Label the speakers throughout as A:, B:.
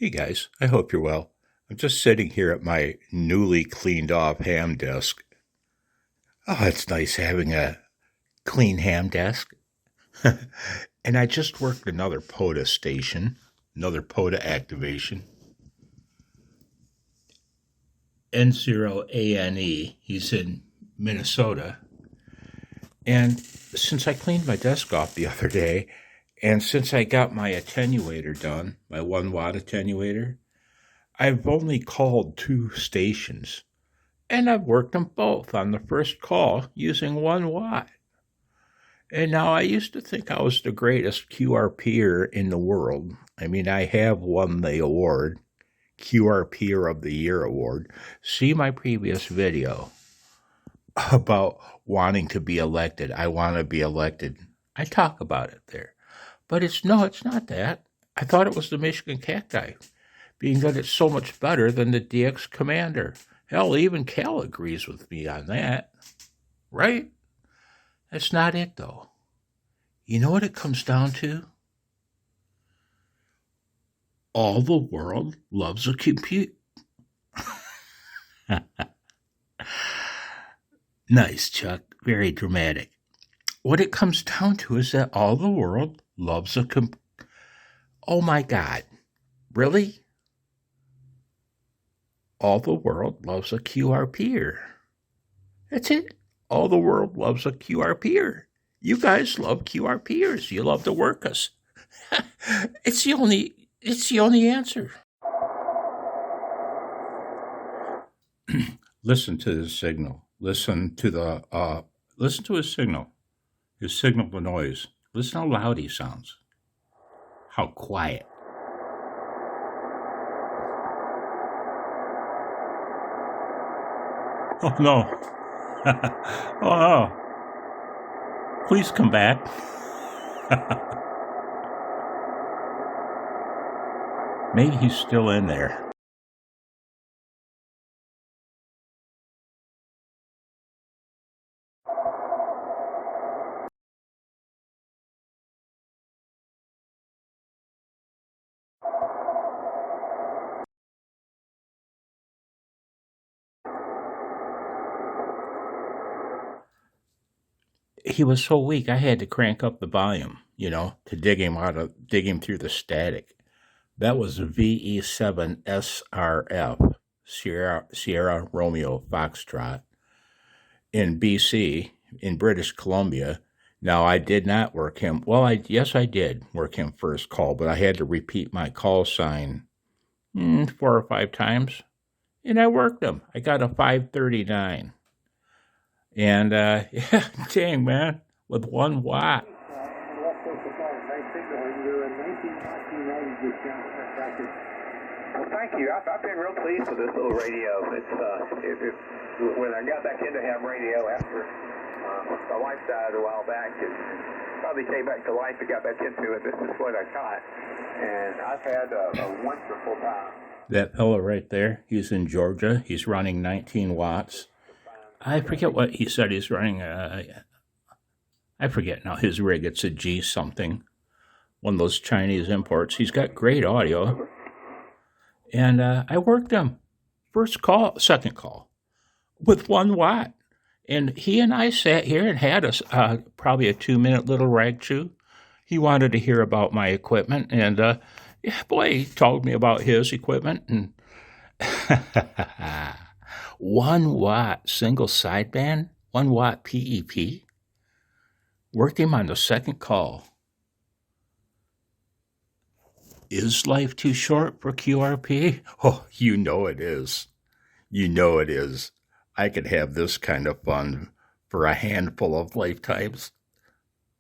A: Hey guys, I hope you're well. I'm just sitting here at my newly cleaned off ham desk. Oh, it's nice having a clean ham desk. And I just worked another POTA station, another POTA activation. N0ANE, he's in Minnesota. And since I cleaned my desk off the other day, and since I got my attenuator done, my 1 watt attenuator, I've only called 2 stations, and I've worked them both on the first call using 1 watt. And now I used to think I was the greatest QRPer in the world. I mean, I have won the award, QRPer of the Year award. See my previous video about wanting to be elected. I want to be elected. I talk about it there. But it's not that. I thought it was the Michigan Cacti, being that it's so much better than the DX Commander. Hell, even Cal agrees with me on that. Right? That's not it, though. You know what it comes down to? All the world loves a compute. Nice, Chuck. Very dramatic. What it comes down to is that all the world loves a Oh my God. Really? All the world loves a QRPer. That's it. All the world loves a QRPer. You guys love QRPers. You love to work us. It's the only answer. Listen to his signal. Listen to his signal. His signal to noise. Listen how loud he sounds. How quiet. Oh no. Oh no. Please come back. Maybe he's still in there. He was so weak, I had to crank up the volume, to dig him through the static. That was VE7SRF, Sierra Romeo Foxtrot, in BC, in British Columbia. Now, I did not work him. Well, yes, I did work him first call, but I had to repeat my call sign 4 or 5 times, and I worked him. I got a 539. And, yeah, dang, man, with 1 watt.
B: Well, thank you. I've been real pleased with this little radio. It's when I got back into ham radio after my wife died a while back, and probably came back to life and got back into it. This is what I got, and I've had a wonderful time.
A: That fellow right there, he's in Georgia. He's running 19 watts. I forget what he said he's running. I forget now his rig. It's a G something, one of those Chinese imports. He's got great audio. And I worked him second call, with 1 watt. And he and I sat here and had probably a 2-minute little rag chew. He wanted to hear about my equipment. And, yeah, boy, he told me about his equipment. And 1 watt single sideband, 1 watt PEP. Worked him on the second call. Is life too short for QRP? Oh, you know it is. You know it is. I could have this kind of fun for a handful of lifetimes.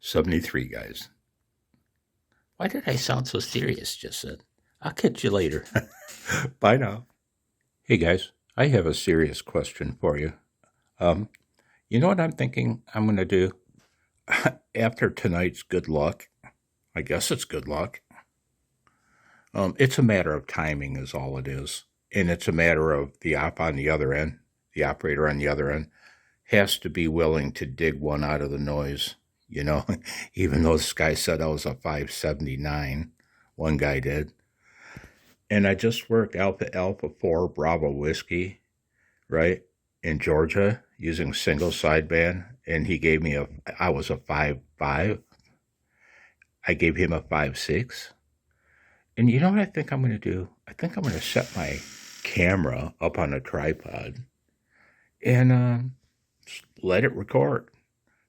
A: 73, guys. Why did I sound so serious just then? I'll catch you later. Bye now. Hey, guys, I have a serious question for you. You know what I'm thinking I'm going to do? After tonight's good luck, I guess it's good luck. It's a matter of timing is all it is. And it's a matter of the operator on the other end, has to be willing to dig one out of the noise, even though this guy said I was a 579, one guy did. And I just worked Alpha 4 Bravo Whiskey, right, in Georgia using single sideband. And he gave me I was a 5.5. I gave him a 5.6. And you know what I think I'm going to do? I think I'm going to set my camera up on a tripod and let it record.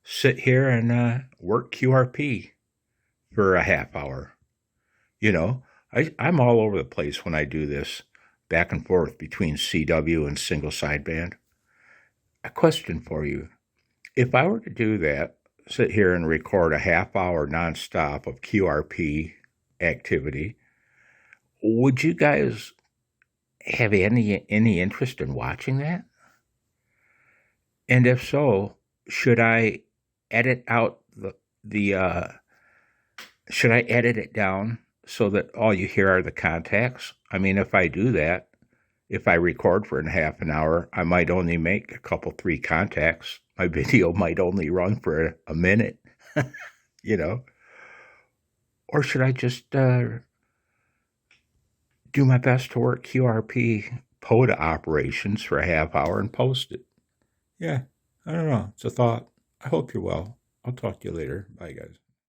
A: Sit here and work QRP for a half hour. You know, I'm all over the place when I do this, back and forth between CW and single sideband. A question for you. If I were to do that, sit here and record a half hour nonstop of QRP activity, would you guys have any interest in watching that? And if so, should I edit out should I edit it down so that all you hear are the contacts? I mean, if I do that, if I record for half an hour, I might only make a couple, 3 contacts. My video might only run for a minute, you know? Or should I just do my best to work QRP PODA operations for a half hour and post it? Yeah, I don't know. It's a thought. I hope you're well. I'll talk to you later. Bye, guys.